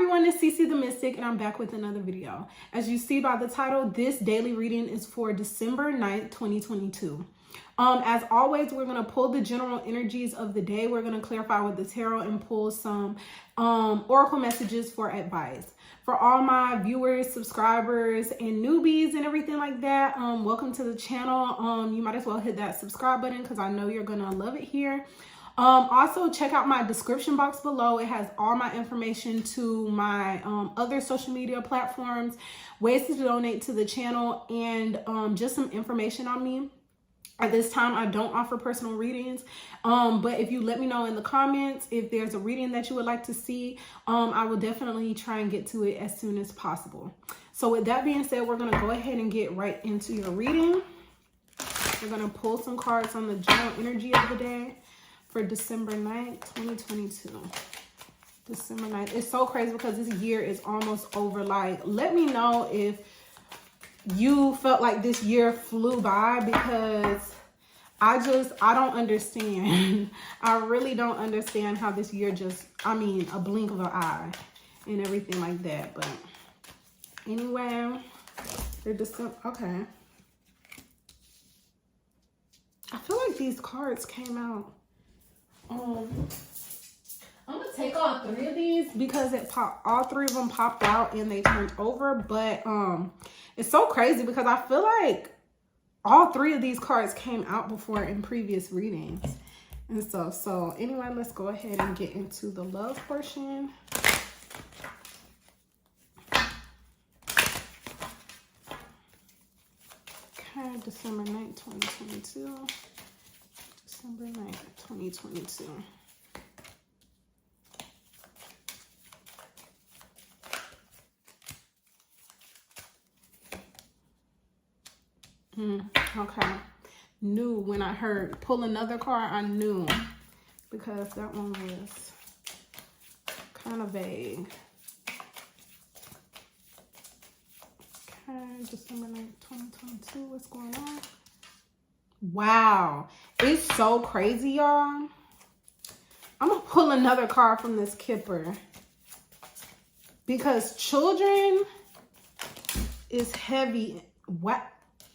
everyone, it's Cece the Mystic, and I'm back with another video. As you see by the title, this daily reading is for December 9th, 2022. As always, we're going to pull the general energies of the day. We're going to clarify with the tarot and pull some oracle messages for advice. For all my viewers, subscribers, and newbies and everything like that, welcome to the channel. You might as well hit that subscribe button because I know you're going to love it here. Also check out my description box below. It has all my information to my other social media platforms, ways to donate to the channel, and just some information on me. At this time, I don't offer personal readings, but if you let me know in the comments if there's a reading that you would like to see, I will definitely try and get to it as soon as possible. So with that being said, we're going to go ahead and get right into your reading. We're going to pull some cards on the general energy of the day for December 9th, 2022. December 9th. It's so crazy because this year is almost over. Like, let me know if you felt like this year flew by, because I don't understand. I really don't understand how this year just, I mean, a blink of an eye and everything like that. But anyway, they're just, okay. I feel like these cards came out. I'm gonna take all three of these because all three of them popped out and they turned over, but it's so crazy because I feel like all three of these cards came out before in previous readings and stuff. So anyway, let's go ahead and get into the love portion. Okay, December 9th, 2022. December 9th, 2022. Okay. Knew when I heard pull another card, I knew, because that one was kind of vague. Okay, December 9th, 2022. What's going on? Wow, it's so crazy, y'all. I'm gonna pull another card from this kipper because children is heavy. What?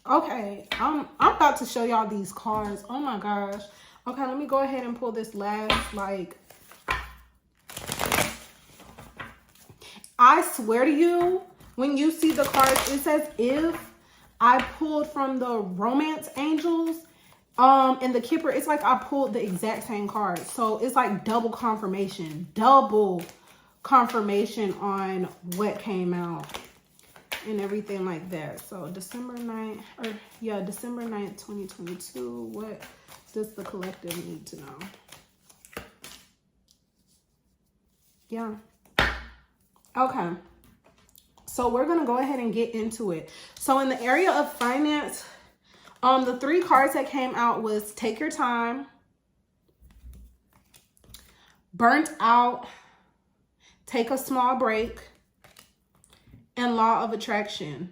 Okay, I'm about to show y'all these cards. Oh my gosh. Okay, let me go ahead and pull this last, like, I swear to you, when you see the cards, it's as if I pulled from the romance angels and the kipper. It's like I pulled the exact same card. So it's like double confirmation on what came out and everything like that. So December 9th, December 9th, 2022. What does the collective need to know? Yeah. Okay. So we're going to go ahead and get into it. So in the area of finance, the three cards that came out was take your time, burnt out, take a small break, and law of attraction,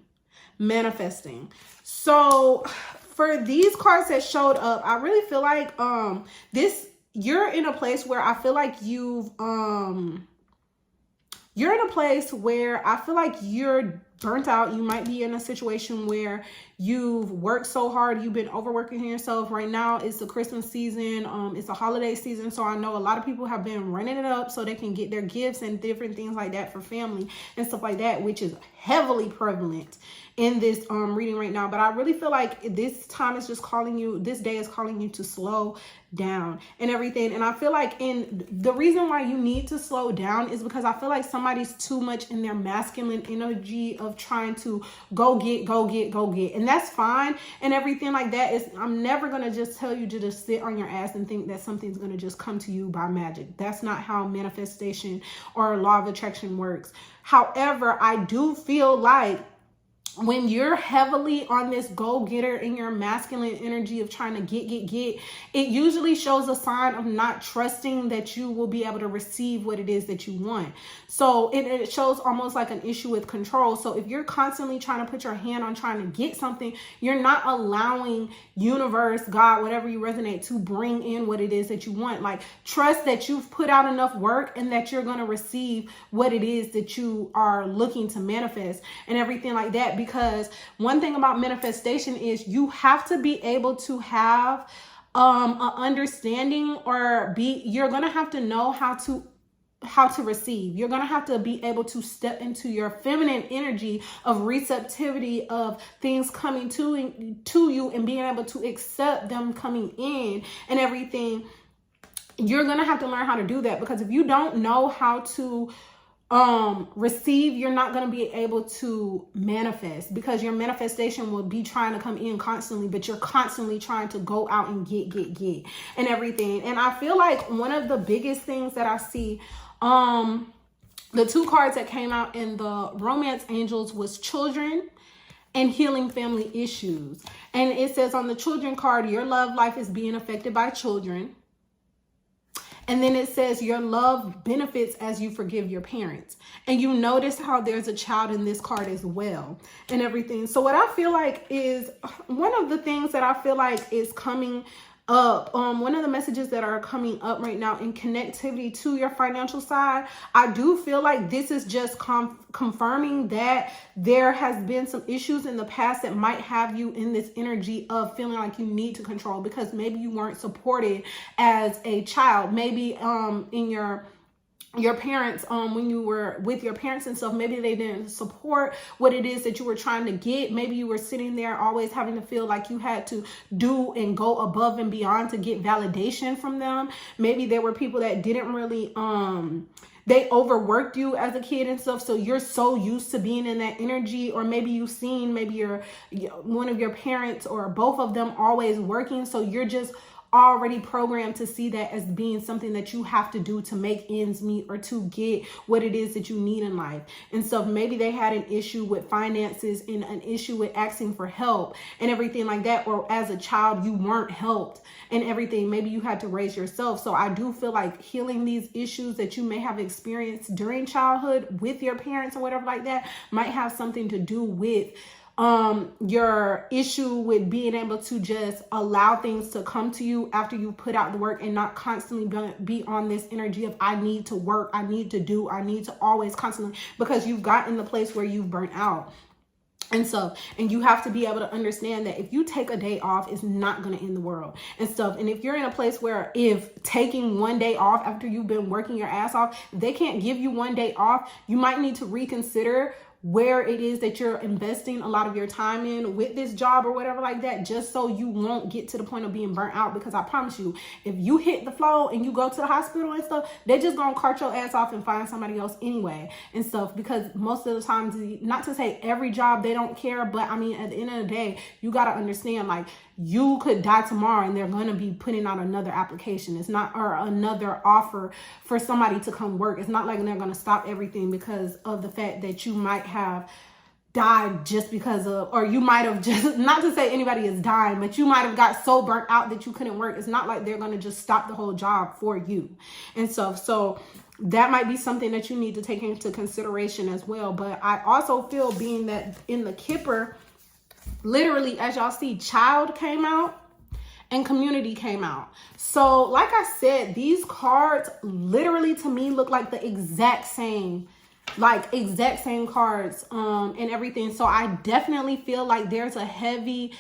manifesting. So for these cards that showed up, I really feel like you're in a place where I feel like you're in a place where I feel like you're burnt out. You might be in a situation where you've worked so hard, you've been overworking yourself. Right now it's the Christmas season, it's a holiday season, so I know a lot of people have been running it up so they can get their gifts and different things like that for family and stuff like that, which is heavily prevalent in this reading right now. But I really feel like this time is just calling you, this day is calling you to slow down and everything. And I feel like the reason why you need to slow down is because I feel like somebody's too much in their masculine energy of trying to go get. And that's fine and everything like that. I'm never going to just tell you to just sit on your ass and think that something's going to just come to you by magic. That's not how manifestation or law of attraction works. However, I do feel like when you're heavily on this go-getter in your masculine energy of trying to get, it usually shows a sign of not trusting that you will be able to receive what it is that you want. So it shows almost like an issue with control. So if you're constantly trying to put your hand on trying to get something, you're not allowing universe, God, whatever you resonate, to bring in what it is that you want. Like, trust that you've put out enough work and that you're going to receive what it is that you are looking to manifest and everything like that. Because one thing about manifestation is you have to be able to have an understanding, or you're going to have to know how to receive. You're going to have to be able to step into your feminine energy of receptivity of things coming to you and being able to accept them coming in and everything. You're going to have to learn how to do that, because if you don't know how to receive, you're not going to be able to manifest, because your manifestation will be trying to come in constantly, but you're constantly trying to go out and get and everything. And I feel like one of the biggest things that I see, the two cards that came out in the romance angels was children and healing family issues. And it says on the children card, your love life is being affected by children. And then it says your love benefits as you forgive your parents. And you notice how there's a child in this card as well and everything. So what I feel like is one of the things that I feel like is coming up, one of the messages that are coming up right now in connectivity to your financial side, I do feel like this is just confirming that there has been some issues in the past that might have you in this energy of feeling like you need to control, because maybe you weren't supported as a child. Maybe in your parents, when you were with your parents and stuff, maybe they didn't support what it is that you were trying to get. Maybe you were sitting there always having to feel like you had to do and go above and beyond to get validation from them. Maybe there were people that didn't really, they overworked you as a kid and stuff. So you're so used to being in that energy, or maybe you've seen one of your parents or both of them always working. So you're just already programmed to see that as being something that you have to do to make ends meet or to get what it is that you need in life. And so maybe they had an issue with finances and an issue with asking for help and everything like that. Or as a child, you weren't helped and everything. Maybe you had to raise yourself. So I do feel like healing these issues that you may have experienced during childhood with your parents or whatever like that might have something to do with your issue with being able to just allow things to come to you after you put out the work, and not constantly be on this energy of I need to work, I need to do, I need to always constantly, because you've gotten the place where you've burnt out. And so, and you have to be able to understand that if you take a day off, it's not going to end the world and stuff. And if you're in a place where if taking one day off after you've been working your ass off, they can't give you one day off, you might need to reconsider where it is that you're investing a lot of your time in with this job or whatever like that, just so you won't get to the point of being burnt out. Because I promise you, if you hit the flow and you go to the hospital and stuff, they're just gonna cart your ass off and find somebody else anyway and stuff. Because most of the times, not to say every job they don't care, but I mean, at the end of the day, you gotta understand, like, you could die tomorrow and they're going to be putting out another application. It's not, or another offer for somebody to come work. It's not like they're going to stop everything because of the fact that you might have died just because of, or you might have just, not to say anybody is dying, but you might have got so burnt out that you couldn't work. It's not like they're going to just stop the whole job for you and stuff. So that might be something that you need to take into consideration as well. But I also feel, being that in the Kipper, literally, as y'all see, child came out and community came out. So like I said, these cards literally to me look like the exact same cards and everything. So I definitely feel like there's a heavy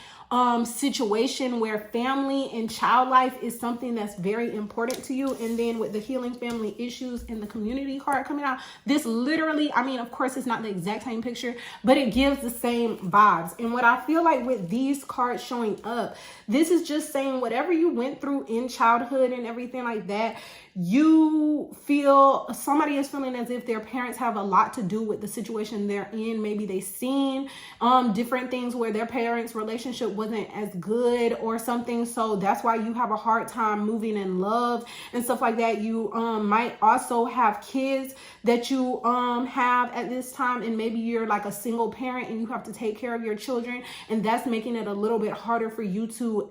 situation where family and child life is something that's very important to you. And then with the healing family issues and the community card coming out, this literally, I mean, of course it's not the exact same picture, but it gives the same vibes. And what I feel like with these cards showing up, this is just saying whatever you went through in childhood and everything like that, you feel, somebody is feeling as if their parents have a lot to do with the situation they're in. Maybe they've seen different things where their parents' relationship wasn't as good or something, so that's why you have a hard time moving in love and stuff like that. You might also have kids that you have at this time, and maybe you're like a single parent and you have to take care of your children, and that's making it a little bit harder for you to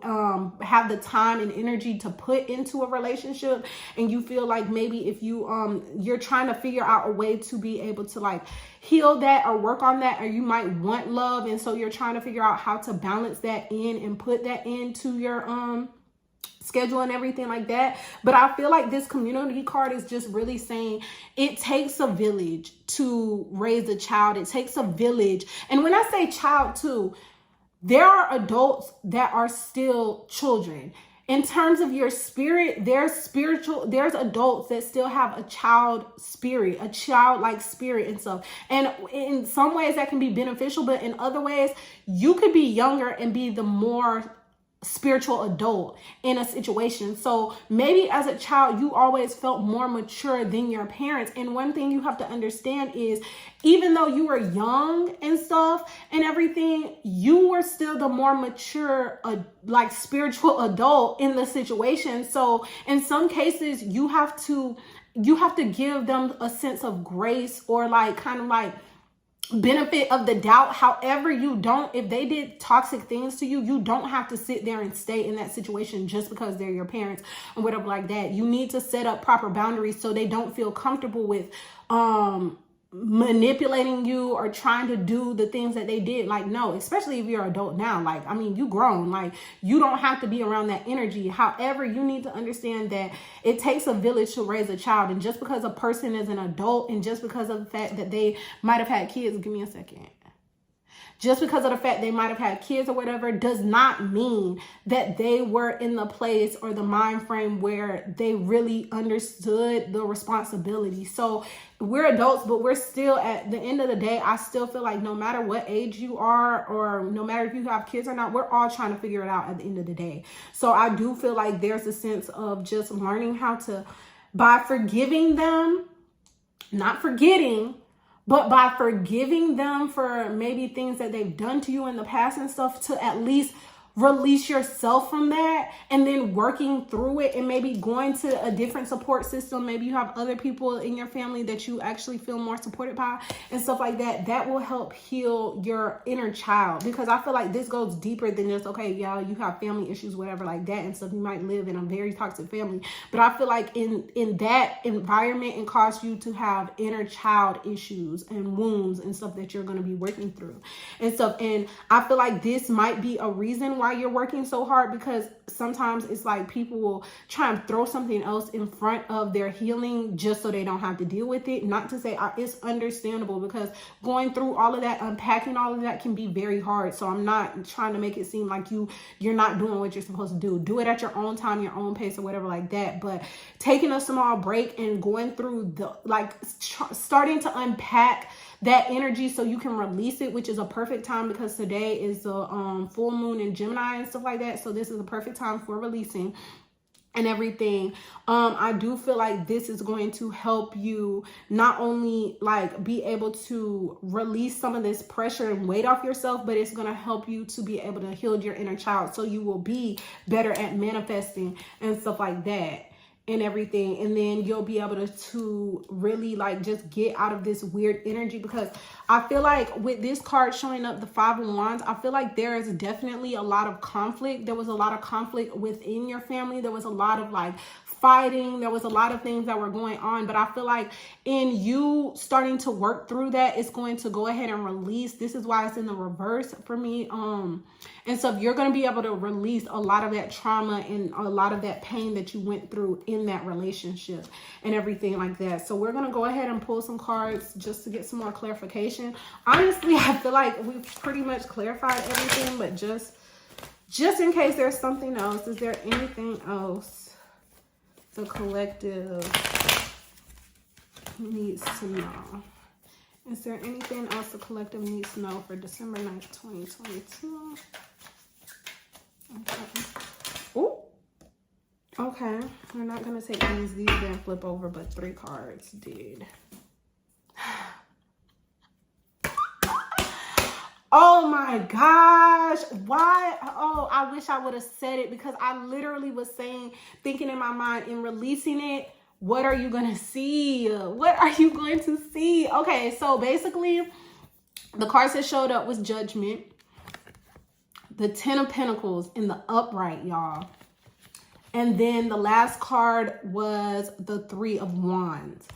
have the time and energy to put into a relationship. And you feel like maybe if you you're trying to figure out a way to be able to like heal that or work on that, or you might want love, and so you're trying to figure out how to balance that in and put that into your schedule and everything like that. But I feel like this community card is just really saying it takes a village to raise a child. It takes a village. And when I say child too, there are adults that are still children. In terms of your spirit, there's adults that still have a child spirit, a childlike spirit and stuff. And in some ways that can be beneficial, but in other ways, you could be younger and be the more spiritual adult in a situation. So maybe as a child, you always felt more mature than your parents. And one thing you have to understand is, even though you were young and stuff and everything, you were still the more mature, like spiritual adult in the situation. So in some cases, you have to give them a sense of grace, or like kind of like benefit of the doubt. However, if they did toxic things to you, you don't have to sit there and stay in that situation just because they're your parents or whatever like that. You need to set up proper boundaries so they don't feel comfortable with manipulating you or trying to do the things that they did. Like, no, especially if you're an adult now, like, I mean, you grown, like, you don't have to be around that energy. However, you need to understand that it takes a village to raise a child. And just because a person is an adult, and just because of the fact that they might have had kids, give me a second. Just because of the fact they might have had kids or whatever does not mean that they were in the place or the mind frame where they really understood the responsibility. So we're adults, but we're still, at the end of the day, I still feel like no matter what age you are, or no matter if you have kids or not, we're all trying to figure it out at the end of the day. So I do feel like there's a sense of just learning how to, by forgiving them, not forgetting, but by forgiving them for maybe things that they've done to you in the past and stuff, to at least release yourself from that, and then working through it, and maybe going to a different support system. Maybe you have other people in your family that you actually feel more supported by and stuff like that. That will help heal your inner child, because I feel like this goes deeper than just, okay, y'all, you have family issues, whatever like that and stuff. You might live in a very toxic family, but I feel like in that environment, it caused you to have inner child issues and wounds and stuff that you're going to be working through and stuff. And I feel like this might be a reason why you're working so hard, because sometimes it's like people will try and throw something else in front of their healing just so they don't have to deal with it. Not to say it's understandable, because going through all of that, unpacking all of that can be very hard. So I'm not trying to make it seem like you're not doing what you're supposed to do. Do it at your own time, your own pace or whatever like that. But taking a small break and going through starting to unpack that energy so you can release it, which is a perfect time, because today is the full moon in Gemini and stuff like that. So this is a perfect time for releasing and everything. I do feel like this is going to help you not only like be able to release some of this pressure and weight off yourself, but it's going to help you to be able to heal your inner child, so you will be better at manifesting and stuff like that and everything. And then you'll be able to really like just get out of this weird energy, because I feel like with this card showing up, the 5 of Wands, I feel like there is definitely a lot of conflict. There was a lot of conflict within your family. There was a lot of like fighting. There was a lot of things that were going on, but I feel like in you starting to work through that, it's going to go ahead and release. This is why it's in the reverse for me. And so you're going to be able to release a lot of that trauma and a lot of that pain that you went through in that relationship and everything like that. So we're going to go ahead and pull some cards just to get some more clarification. Honestly, I feel like we've pretty much clarified everything, but just in case there's something else, is there anything else the collective needs to know? Is there anything else the collective needs to know for December 9th, 2022? Okay. Oh, okay. We're not going to take these. These didn't flip over, but 3 cards did. Oh my gosh. Why? Oh, I wish I would have said it, because I literally was thinking in my mind and releasing it. What are you going to see? What are you going to see? Okay, so basically, the cards that showed up was Judgment, the 10 of Pentacles in the upright, y'all. And then the last card was the 3 of Wands.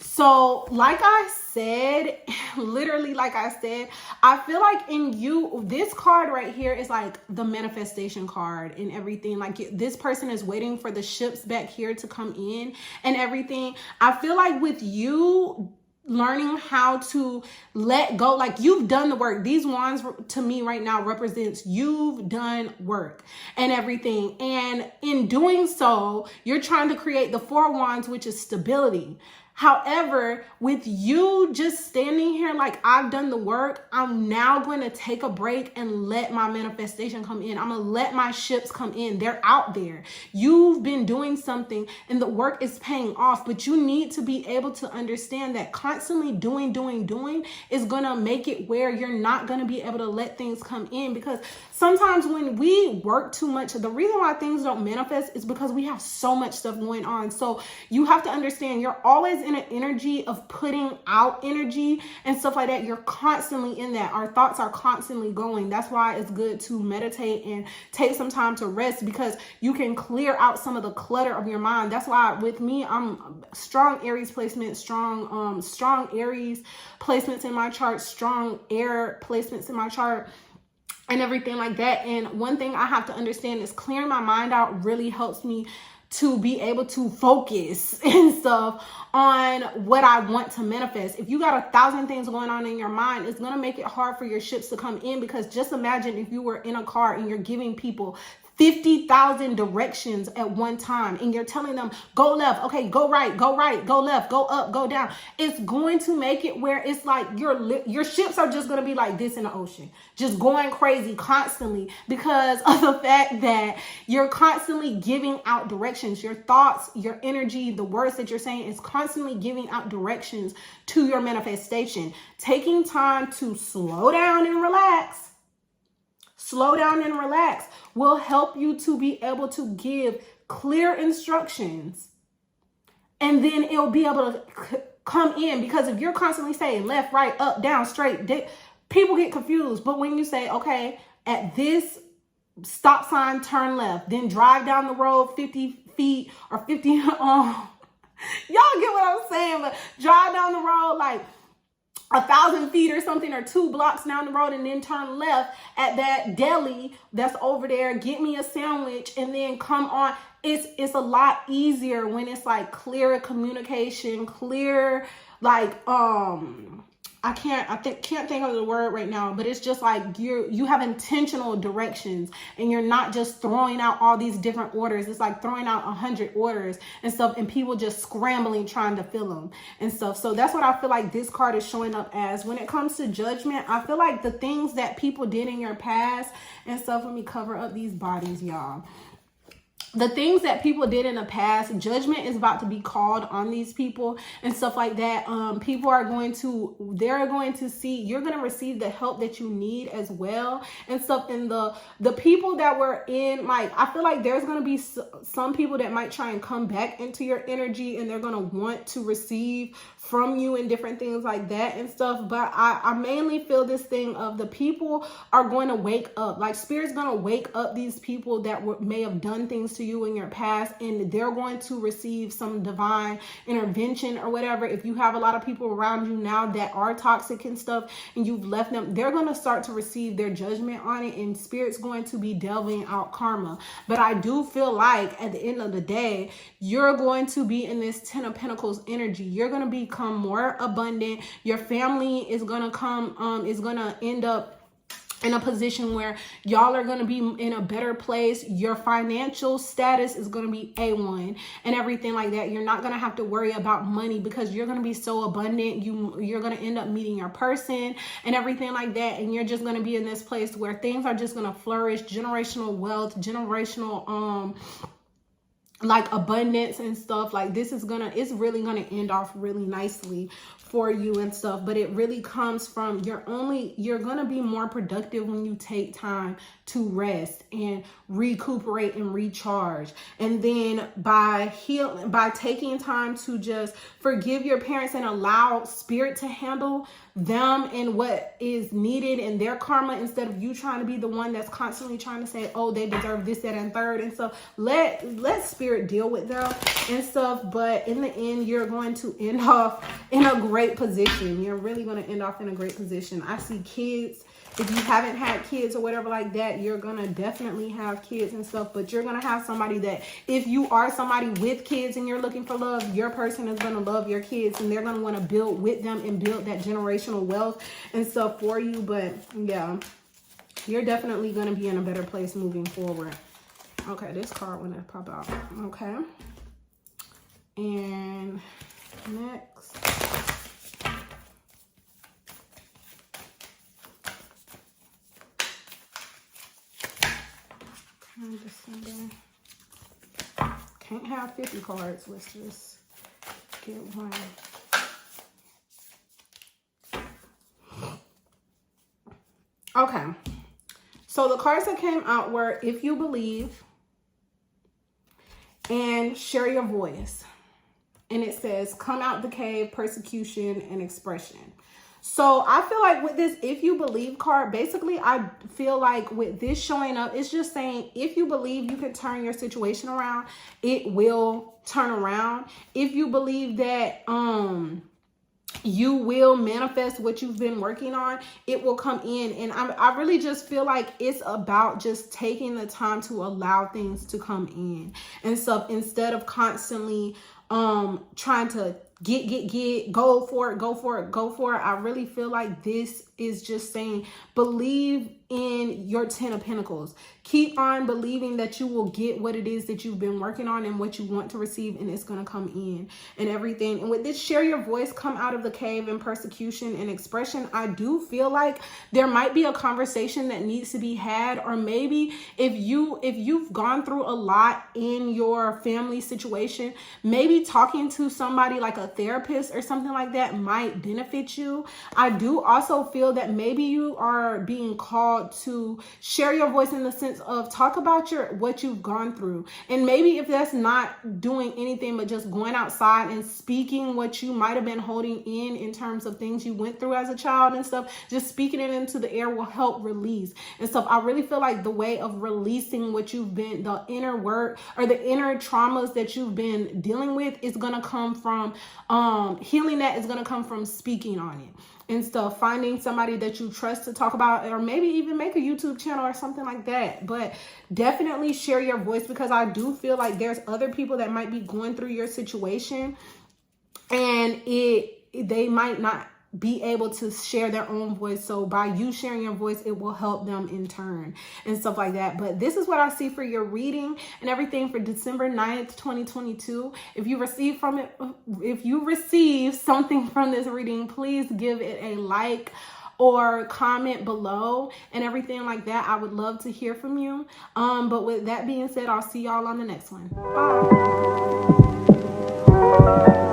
So like I said, literally like I said, I feel like in you, this card right here is like the manifestation card and everything. Like this person is waiting for the ships back here to come in and everything. I feel like with you learning how to let go, like you've done the work. These wands to me right now represents you've done work and everything. And in doing so, you're trying to create the 4 of Wands, which is stability. However, with you just standing here like I've done the work, I'm now going to take a break and let my manifestation come in. I'm going to let my ships come in. They're out there. You've been doing something and the work is paying off, but you need to be able to understand that constantly doing is going to make it where you're not going to be able to let things come in, because sometimes when we work too much, the reason why things don't manifest is because we have so much stuff going on. So you have to understand you're always in an energy of putting out energy and stuff like that. You're constantly in that. Our thoughts are constantly going. That's why it's good to meditate and take some time to rest, because you can clear out some of the clutter of your mind. That's why with me, I'm strong Aries placement, strong Aries placements in my chart, strong air placements in my chart, and everything like that. And one thing I have to understand is clearing my mind out really helps me to be able to focus and stuff on what I want to manifest. If you got 1,000 things going on in your mind, it's going to make it hard for your ships to come in, because just imagine if you were in a car and you're giving people 50,000 directions at one time and you're telling them go left, okay, go right, go left, go up, go down. It's going to make it where it's like your ships are just going to be like this in the ocean, just going crazy constantly, because of the fact that you're constantly giving out directions. Your thoughts, your energy, the words that you're saying is constantly giving out directions to your manifestation. Taking time to slow down and relax will help you to be able to give clear instructions, and then it'll be able to come in. Because if you're constantly saying left, right, up, down, straight, people get confused. But when you say, okay, at this stop sign, turn left, then drive down the road 50 feet or 50, y'all get what I'm saying, but drive down the road like 1,000 feet or something, or 2 blocks down the road, and then turn left at that deli that's over there, get me a sandwich, and then come on. It's a lot easier when it's like clear communication, clear, like I can't think of the word right now, but it's just like you have intentional directions, and you're not just throwing out all these different orders. It's like throwing out 100 orders and stuff, and people just scrambling trying to fill them and stuff. So that's what I feel like this card is showing up as. When it comes to Judgment, I feel like the things that people did in your past and stuff, let me cover up these bodies, y'all. The things that people did in the past, judgment is about to be called on these people and stuff like that. People are going to see, you're going to receive the help that you need as well and stuff. And the people that were in, like, I feel like there's going to be some people that might try and come back into your energy, and they're going to want to receive from you and different things like that and stuff. But I mainly feel this thing of the people are going to wake up. Like, Spirit's going to wake up these people that may have done things to you in your past, and they're going to receive some divine intervention or whatever. If you have a lot of people around you now that are toxic and stuff, and you've left them, they're going to start to receive their judgment on it, and Spirit's going to be delving out karma. But I do feel like at the end of the day, you're going to be in this 10 of Pentacles energy. You're going to become more abundant. Your family is going to is going to end up in a position where y'all are going to be in a better place. Your financial status is going to be A1 and everything like that. You're not going to have to worry about money, because you're going to be so abundant. You're going to end up meeting your person and everything like that. And you're just going to be in this place where things are just going to flourish. Generational wealth, generational, like abundance and stuff. Like this is it's really gonna end off really nicely for you and stuff. But it really comes from you're gonna be more productive when you take time to rest and recuperate and recharge. And then by taking time to just forgive your parents and allow spirit to handle them and what is needed in their karma, instead of you trying to be the one that's constantly trying to say, oh, they deserve this, that, and third and stuff. Let spirit deal with them and stuff. But in the end, you're going to end off in a great position. You're really going to end off in a great position. I see kids. If you haven't had kids or whatever like that, you're going to definitely have kids and stuff. But you're going to have somebody that, if you are somebody with kids and you're looking for love, your person is going to love your kids. And they're going to want to build with them and build that generational wealth and stuff for you. But yeah, you're definitely going to be in a better place moving forward. Okay, this card want to pop out. Okay. And next. December. Can't have 50 cards. Let's just get one. Okay. So the cards that came out were If You Believe and Share Your Voice. And it says, come out the cave, persecution, and expression. So I feel like with this If You Believe card, basically I feel like with this showing up, it's just saying if you believe you can turn your situation around, it will turn around. If you believe that you will manifest what you've been working on, it will come in. And I really just feel like it's about just taking the time to allow things to come in and stuff, instead of constantly trying to go for it. I really feel like this is just saying, believe in your 10 of Pentacles. Keep on believing that you will get what it is that you've been working on and what you want to receive, and it's going to come in and everything. And with this Share Your Voice, come out of the cave, and persecution and expression, I do feel like there might be a conversation that needs to be had. Or maybe if you've gone through a lot in your family situation, maybe talking to somebody like a therapist or something like that might benefit you. I do also feel that maybe you are being called to share your voice in the sense of talk about what you've gone through. And maybe if that's not doing anything but just going outside and speaking what you might have been holding in terms of things you went through as a child and stuff, just speaking it into the air will help release and stuff. I really feel like the way of releasing what you've been, the inner work or the inner traumas that you've been dealing with, is going to come from healing. That is going to come from speaking on it and stuff, finding somebody that you trust to talk about, or maybe even make a YouTube channel or something like that. But definitely share your voice, because I do feel like there's other people that might be going through your situation, and they might not be able to share their own voice. So by you sharing your voice, it will help them in turn and stuff like that. But this is what I see for your reading and everything for December 9th, 2022. If you receive something from this reading, please give it a like or comment below and everything like that. I would love to hear from you. But with that being said, I'll see y'all on the next one. Bye.